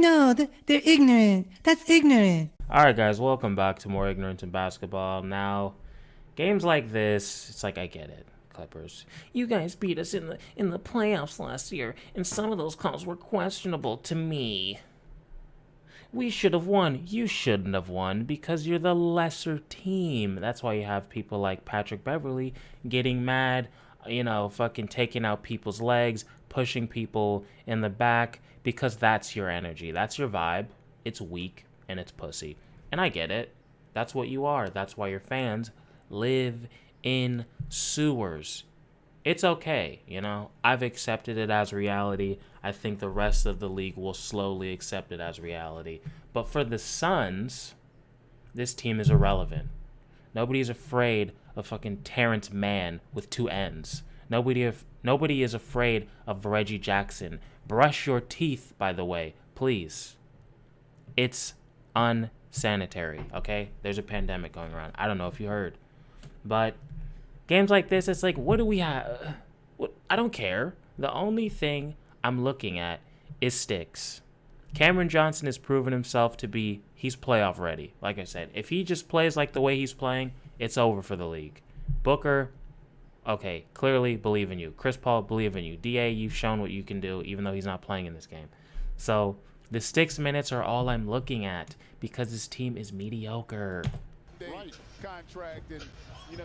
No, they're ignorant. That's ignorant. Alright guys, welcome back to more Ignorance in Basketball. Now, games like this, it's like I get it. Clippers. You guys beat us in the playoffs last year, and some of those calls were questionable to me. We should have won. You shouldn't have won because you're the lesser team. That's why you have people like Patrick Beverley getting mad, fucking taking out people's legs, pushing people in the back because that's your energy. That's your vibe. It's weak and it's pussy. And I get it. That's what you are. That's why your fans live in sewers. It's okay, I've accepted it as reality. I think the rest of the league will slowly accept it as reality. But for the Suns, this team is irrelevant. Nobody's afraid of fucking Terrence Mann with two N's. Nobody is afraid of Reggie Jackson. Brush your teeth, by the way, please. It's unsanitary, okay? There's a pandemic going around. I don't know if you heard. But games like this, it's like, what do we have? I don't care. The only thing I'm looking at is sticks. Cameron Johnson has proven himself to be, he's playoff ready. Like I said, if he just plays like the way he's playing, it's over for the league. Booker, okay, clearly believe in you. Chris Paul, believe in you. DA, you've shown what you can do, even though he's not playing in this game. So the sticks minutes are all I'm looking at because this team is mediocre. Right, contract, and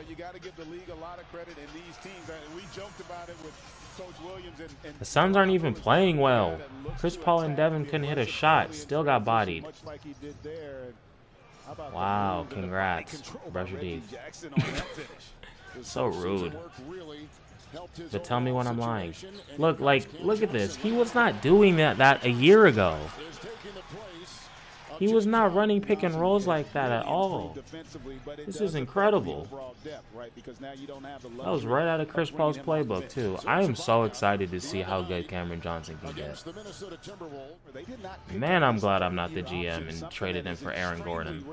you got to give the league a lot of credit. And these teams, we joked about it with Coach Williams and the Suns aren't even playing well. Chris Paul and Devin couldn't hit a shot, still got bodied. Wow, congrats. Brush your teeth. So rude. But tell me when I'm lying. Look at this. He was not doing that a year ago. He was not running pick and rolls like that at all. This is incredible. That was right out of Chris Paul's playbook, too. I am so excited to see how good Cameron Johnson can get. Man, I'm glad I'm not the GM and traded him for Aaron Gordon.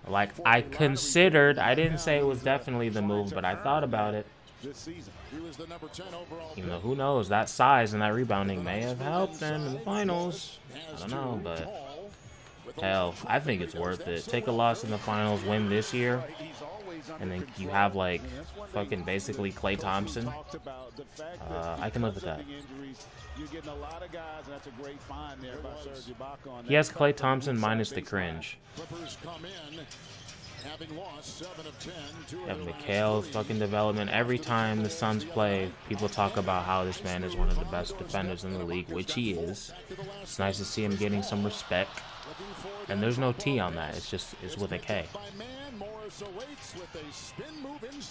Like, I considered, I didn't say it was definitely the move, but I thought about it. Even though, who knows, that size and that rebounding may have helped them in the finals. I don't know, but hell, I think it's worth it. Take a loss in the finals, win this year, and then you have, like, fucking basically Klay Thompson. I can live with that. He has Klay Thompson minus the cringe. You have Mikhail's fucking development. Every time the Suns play, people talk about how this man is one of the best defenders in the league, which he is. It's nice to see him getting some respect. And there's no T on that. It's with a K.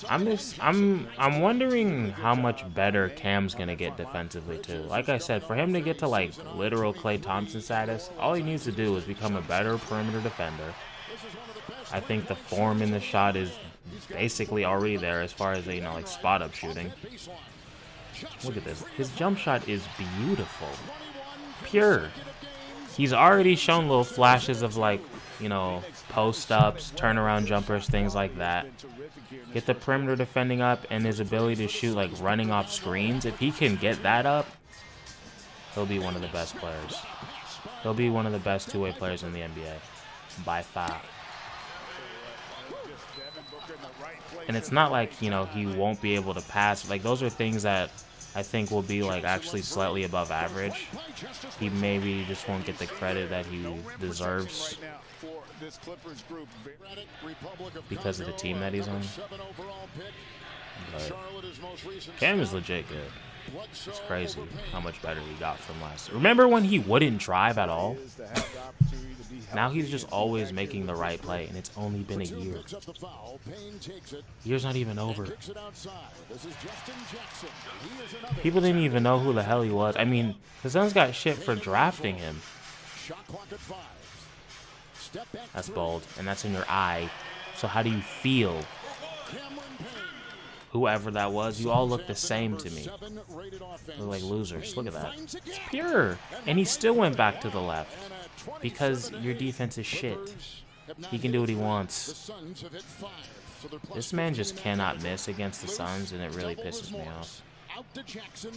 I'm wondering how much better Cam's gonna get defensively too. Like I said, for him to get to like literal Klay Thompson status, all he needs to do is become a better perimeter defender. I think the form in the shot is basically already there as far as like spot up shooting. Look at this. His jump shot is beautiful. Pure. He's already shown little flashes of post-ups, turnaround jumpers, things like that. Get the perimeter defending up and his ability to shoot running off screens. If he can get that up, he'll be one of the best players. He'll be one of the best two-way players in the NBA. By far. And it's not like, he won't be able to pass. Those are things that I think will be actually slightly above average. He maybe just won't get the credit that he deserves because of the team that he's on. But Cam is legit good. It's crazy how much better he got from last year. Remember when he wouldn't drive at all? Now he's just always making the right play, and it's only been a year. Year's not even over. People didn't even know who the hell he was. I mean, the Suns got shit for drafting him. That's bold, and that's in your eye. So how do you feel? Whoever that was, you all look the same to me. Look like losers. Look at that. It's pure. And he still went back to the left. Because your defense is shit. He can do what he wants. This man just cannot miss against the Suns, and it really pisses me off.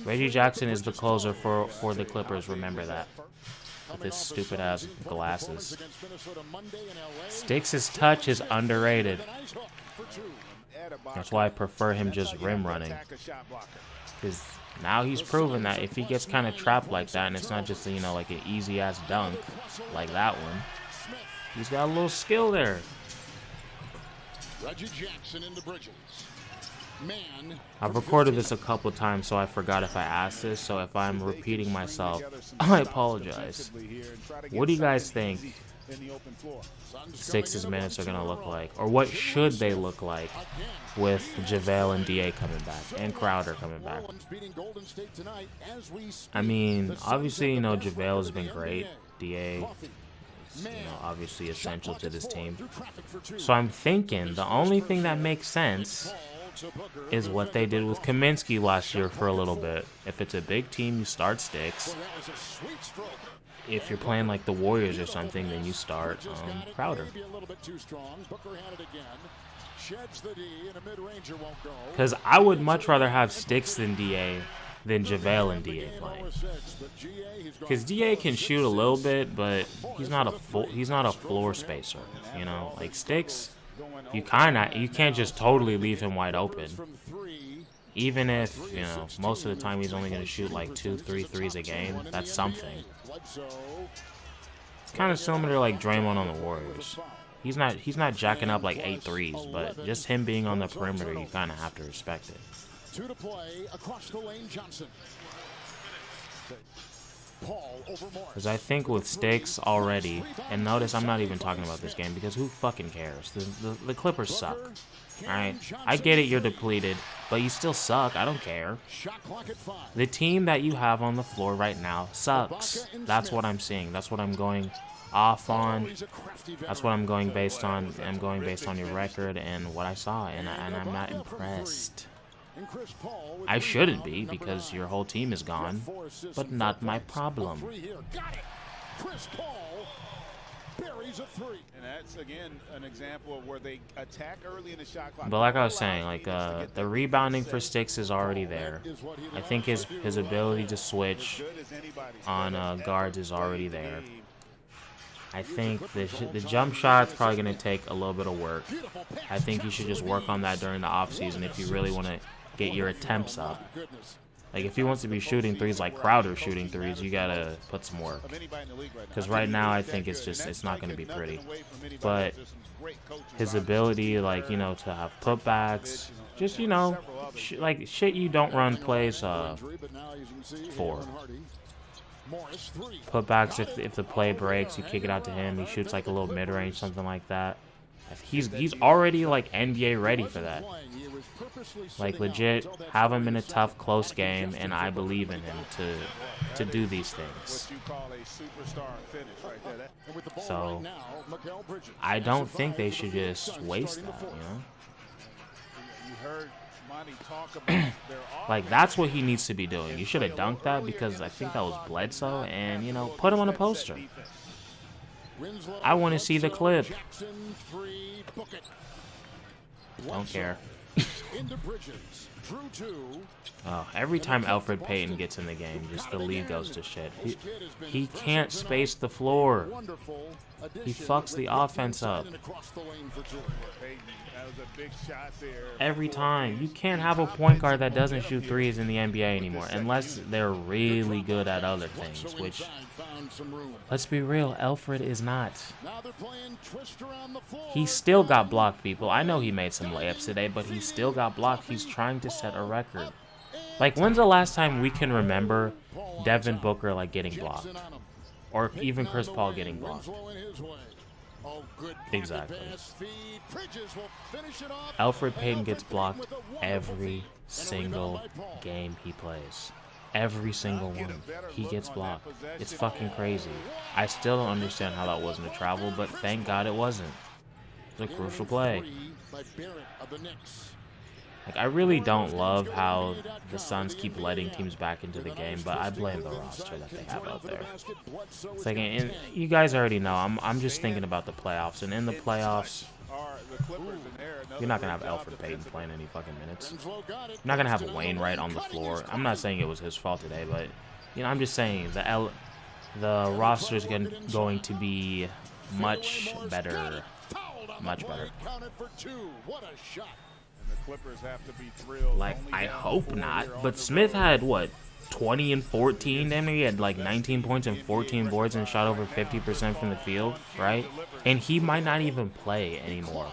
Reggie Jackson is the closer for the Clippers, remember that. with his stupid ass glasses. Sticks' touch is underrated. That's why I prefer him just rim running. Because now he's proven that if he gets kind of trapped like that, and it's not just, you know, like an easy ass dunk like that one, he's got a little skill there. Reggie Jackson into Bridges. Man, I've recorded this a couple times, so I forgot if I asked this. So if I'm repeating myself, I apologize. What do you guys think Six's minutes are going to look like? Or what should they look like with JaVale and DA coming back and Crowder coming back? I mean, obviously, you know, JaVale has been great. DA, you know, obviously essential to this team. So I'm thinking the only thing that makes sense is what they did with Kaminsky last year for a little bit. If it's a big team, you start Sticks. If you're playing like the Warriors or something, then you start Crowder. Because I would much rather have Sticks than DA than JaVale and DA playing. Because DA can shoot a little bit, but he's not a floor spacer. You know, like Sticks, you can't just totally leave him wide open. Even if, you know, most of the time he's only going to shoot like 2-3 threes a game, that's something. It's kind of similar to like Draymond on the Warriors. He's not jacking up like 8 threes, but just him being on the perimeter, you kind of have to respect it. 2 to play across the lane. Johnson. Because I think with Sticks already, and notice I'm not even talking about this game because who fucking cares? The Clippers suck. Alright, I get it, you're depleted, but you still suck. I don't care. The team that you have on the floor right now sucks. That's what I'm seeing. That's what I'm going off on. That's what I'm going based on. I'm going based on your record and what I saw, and I'm not impressed. I shouldn't be because your whole team is gone, but not my problem. And that's again an example of where they attack early in the shot clock. But like I was saying, like the rebounding for Sticks is already there. I think his ability to switch on guards is already there. I think the jump shot's probably going to take a little bit of work. I think you should just work on that during the offseason if you really want to get your attempts up. Like, if he wants to be shooting threes like Crowder shooting threes, you got to put some work. Because right now, I think it's not going to be pretty. But his ability, like, you know, to have putbacks, just, you know, like, shit you don't run plays for. Putbacks, if the play breaks, you kick it out to him. He shoots, like, a little mid-range, something like that. He's already, like, NBA ready for that. Like, legit, have him in a tough, close game, and I believe in him to do these things. So, I don't think they should just waste that, you know? Like, that's what he needs to be doing. You should have dunked that because I think that was Bledsoe, and, you know, put him on a poster. I want to see the clip. Don't care. Oh, every time Elfrid Payton gets in the game, just the lead goes to shit. He can't space the floor. He fucks the offense up. Every time. You can't have a point guard that doesn't shoot threes in the NBA anymore, unless they're really good at other things, which, let's be real, Elfrid is not. He still got blocked, people. I know he made some layups today, but he still got blocked. He's trying to set a record. Like, when's the last time we can remember Devin Booker, like, getting blocked? Or even Chris Paul getting blocked? Exactly. Elfrid Payton gets blocked every single game he plays. Every single one. He gets blocked. It's fucking crazy. I still don't understand how that wasn't a travel, but thank God it wasn't. It's a crucial play. Like, I really don't love how the Suns keep letting teams back into the game, but I blame the roster that they have out there. It's like, and you guys already know, I'm just thinking about the playoffs, and in the playoffs, you're not going to have Elfrid Payton playing any fucking minutes. You're not going to have Wainwright on the floor. I'm not saying it was his fault today, but, you know, I'm just saying the roster is going to be much better. Much better. What a shot. And the Clippers have to be thrilled. Like, Only I down hope 4 not. here on But the Smith road. had, what, 20 and 14? Damn near he had like 19 points and 14 boards and shot over 50% from the field, right? And he might not even play anymore.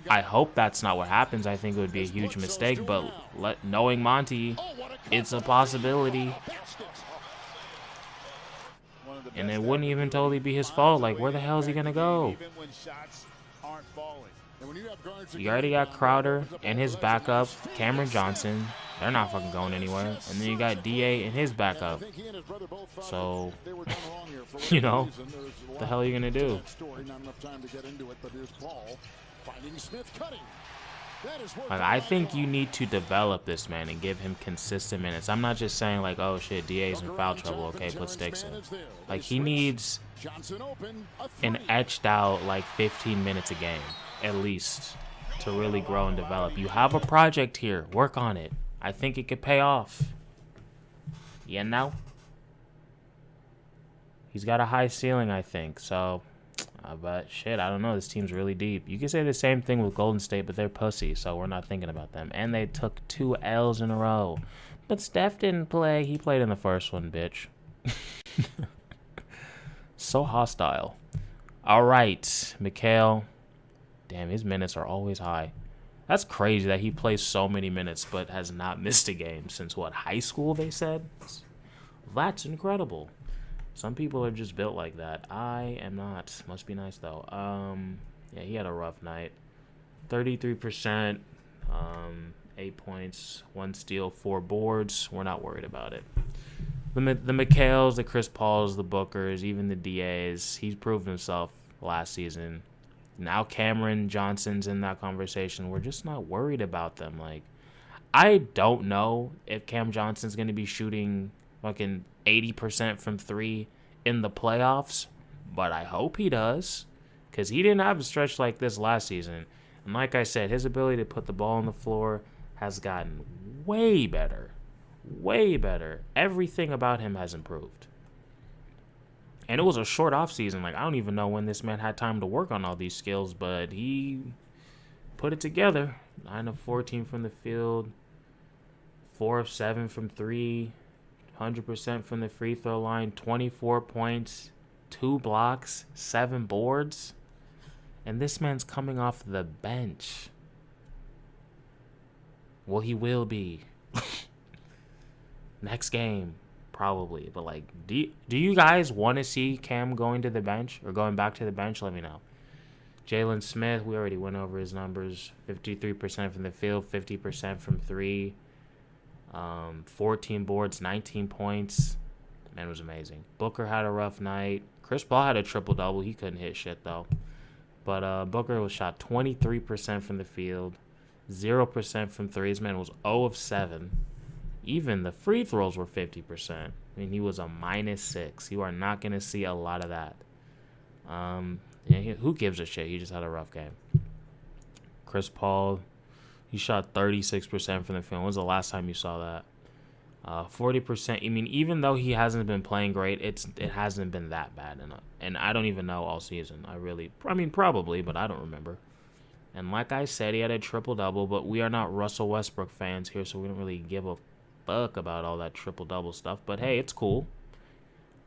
I hope that's not what happens. I think it would be a huge mistake, but knowing Monty, it's a possibility. And it wouldn't even totally be his fault. Like, where the hell is he going to go? You already got Crowder and his backup, Cameron Johnson. They're not fucking going anywhere. And then you got DA and his backup. So, you know, what the hell are you going to do? Like, I think you need to develop this man and give him consistent minutes. I'm not just saying, like, oh, shit, DA's in foul trouble. Okay, put sticks in. Like, he needs an etched out, like, 15 minutes a game, at least, to really grow and develop. You have a project here. Work on it. I think it could pay off. You know? He's got a high ceiling, I think, so... but shit, I don't know. This team's really deep. You can say the same thing with Golden State, but they're pussy, so we're not thinking about them. And they took 2 L's in a row. But Steph didn't play. He played in the first one, bitch. So hostile. All right, Mikhail. Damn, his minutes are always high. That's crazy that he plays so many minutes but has not missed a game since, what, high school, they said? That's incredible. Some people are just built like that. I am not. Must be nice, though. Yeah, he had a rough night. 33%, 8 points, 1 steal, 4 boards. We're not worried about it. The McHales, the Chris Pauls, the Bookers, even the DAs, he's proved himself last season. Now Cameron Johnson's in that conversation. We're just not worried about them. Like, I don't know if Cam Johnson's going to be shooting fucking 80% from 3 in the playoffs, but I hope he does, because he didn't have a stretch like this last season. And like I said, his ability to put the ball on the floor has gotten way better. Way better. Everything about him has improved. And it was a short off season. Like, I don't even know when this man had time to work on all these skills, but he put it together. 9 of 14 from the field, 4 of 7 from 3, 100% from the free throw line, 24 points, 2 blocks, 7 boards. And this man's coming off the bench. Well, he will be. Next game, probably. But, like, do you guys want to see Cam going to the bench or going back to the bench? Let me know. Jalen Smith, we already went over his numbers. 53% from the field, 50% from 3. 14 boards, 19 points. Man, it was amazing. Booker had a rough night. Chris Paul had a triple-double. He couldn't hit shit, though. But Booker was shot 23% from the field, 0% from 3. This man was 0 of 7. Even the free throws were 50%. I mean, he was a -6. You are not going to see a lot of that. Yeah, who gives a shit? He just had a rough game. Chris Paul, he shot 36% from the field. When was the last time you saw that? 40%. I mean, even though he hasn't been playing great, it hasn't been that bad. And I don't even know all season. I mean, probably, but I don't remember. And like I said, he had a triple-double, but we are not Russell Westbrook fans here, so we don't really give a fuck about all that triple-double stuff. But hey, it's cool.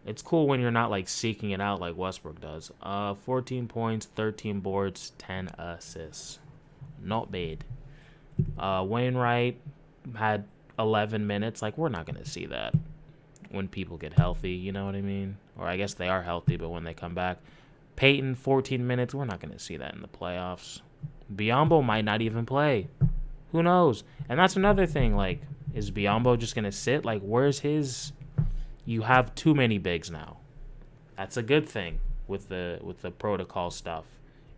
It's cool when you're not, like, seeking it out like Westbrook does. 14 points, 13 boards, 10 assists. Not bad. Wainwright had 11 minutes. Like, we're not going to see that when people get healthy, you know what I mean? Or I guess they are healthy, but when they come back. Peyton, 14 minutes. We're not going to see that in the playoffs. Biyombo might not even play. Who knows? And that's another thing. Like, is Biyombo just going to sit? Like, where's his... You have too many bigs now. That's a good thing with the protocol stuff.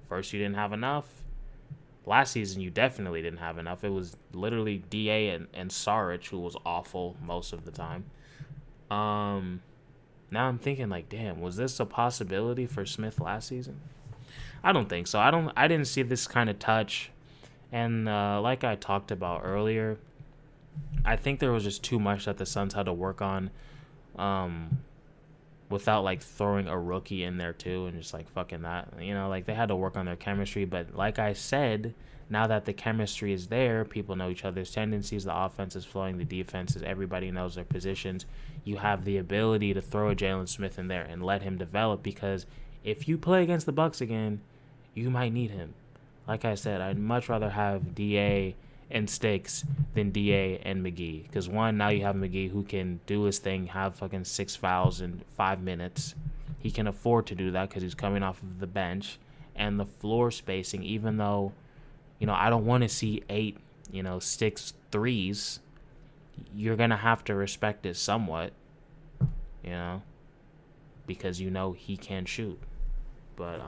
First, you didn't have enough. Last season, you definitely didn't have enough. It was literally DA and Saric, who was awful most of the time. Now I'm thinking, like, damn, was this a possibility for Smith last season? I don't think so. I didn't see this kind of touch. And like I talked about earlier, I think there was just too much that the Suns had to work on without like throwing a rookie in there too and just like fucking that. Like they had to work on their chemistry, but like I said, now that the chemistry is there, people know each other's tendencies, the offense is flowing, the defense is, everybody knows their positions. You have the ability to throw a Jalen Smith in there and let him develop, because if you play against the Bucks again, you might need him. Like I said, I'd much rather have DA and Sticks than DA and McGee. Because one, now you have McGee who can do his thing, have fucking 6 fouls in 5 minutes. He can afford to do that because he's coming off of the bench. And the floor spacing, even though, I don't want to see 8, Sticks threes, you're going to have to respect it somewhat, because he can shoot. But,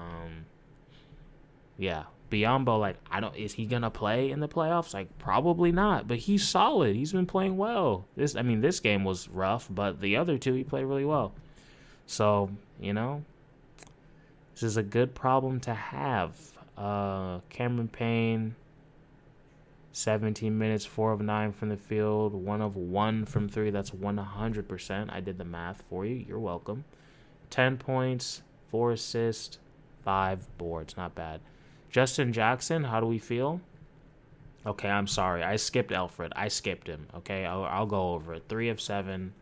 yeah. Biyombo, like, is he gonna play in the playoffs? Like, probably not, but he's solid. He's been playing well. This game was rough, but the other two he played really well. So, this is a good problem to have. Cameron Payne, 17 minutes, 4 of 9 from the field, 1 of 1 from 3. That's 100%. I did the math for you. You're welcome. 10 points, 4 assists, 5 boards. Not bad. Justin Jackson, how do we feel? Okay, I'm sorry. I skipped Alfred. I skipped him. Okay, I'll go over it. 3 of 7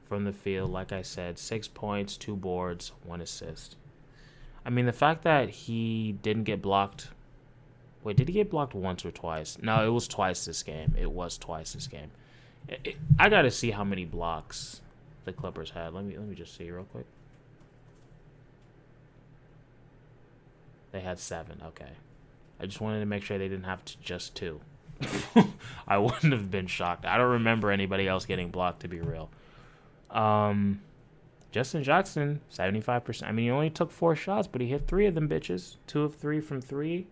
from the field. Like I said, 6 points, 2 boards, 1 assist. The fact that he didn't get blocked. Wait, did he get blocked once or twice? No, it was twice this game. I got to see how many blocks the Clippers had. Let me just see real quick. They had 7. Okay. I just wanted to make sure they didn't have just 2. I wouldn't have been shocked. I don't remember anybody else getting blocked, to be real. Justin Jackson, 75%. He only took 4 shots, but he hit 3 of them bitches. 2 of 3 from 3.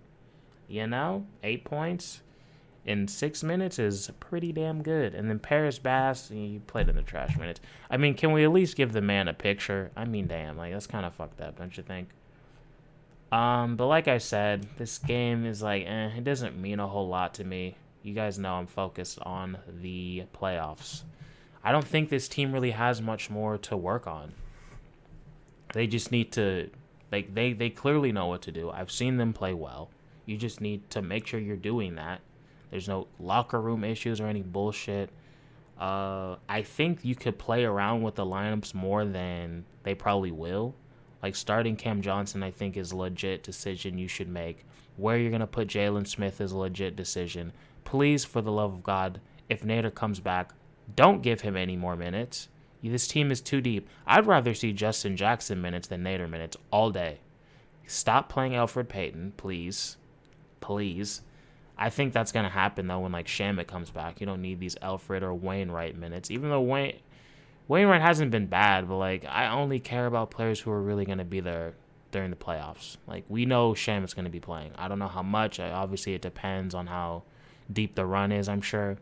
8 points in 6 minutes is pretty damn good. And then Paris Bass, he played in the trash minutes. Can we at least give the man a picture? Damn, like, that's kind of fucked up, don't you think? But like I said, this game is like, it doesn't mean a whole lot to me. You guys know I'm focused on the playoffs. I don't think this team really has much more to work on. They just need to, like, they clearly know what to do. I've seen them play well. You just need to make sure you're doing that. There's no locker room issues or any bullshit. I think you could play around with the lineups more than they probably will. Like, starting Cam Johnson, I think, is a legit decision you should make. Where you're going to put Jalen Smith is a legit decision. Please, for the love of God, if Nader comes back, don't give him any more minutes. This team is too deep. I'd rather see Justin Jackson minutes than Nader minutes all day. Stop playing Elfrid Payton, please. Please. I think that's going to happen, though, when, like, Shamet comes back. You don't need these Elfrid or Wainwright minutes. Even though Wainwright hasn't been bad, but, like, I only care about players who are really going to be there during the playoffs. Like, we know Shamet's going to be playing. I don't know how much. Obviously, it depends on how deep the run is, I'm sure.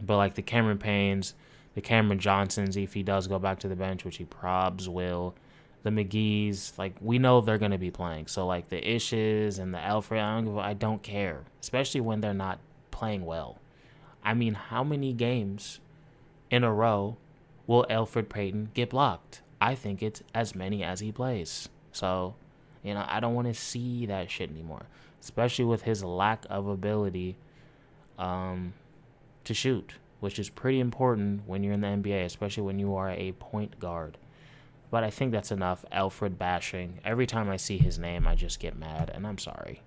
But, like, the Cameron Paynes, the Cameron Johnsons, if he does go back to the bench, which he probs will, the McGees, like, we know they're going to be playing. So, like, the Ishes and the Elfrid, I don't care, especially when they're not playing well. How many games in a row will Elfrid Payton get blocked? I think it's as many as he plays. So, I don't want to see that shit anymore, especially with his lack of ability to shoot, which is pretty important when you're in the NBA, especially when you are a point guard. But I think that's enough Elfrid bashing. Every time I see his name, I just get mad, and I'm sorry.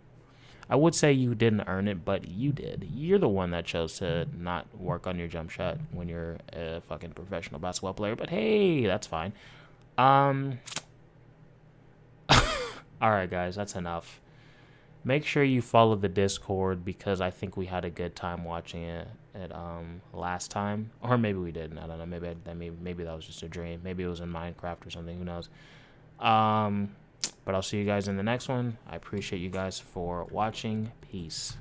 I would say you didn't earn it, but you did. You're the one that chose to not work on your jump shot when you're a fucking professional basketball player. But hey, that's fine. All right, guys, that's enough. Make sure you follow the Discord because I think we had a good time watching it last time. Or maybe we didn't. I don't know. Maybe that was just a dream. Maybe it was in Minecraft or something. Who knows? But I'll see you guys in the next one. I appreciate you guys for watching. Peace.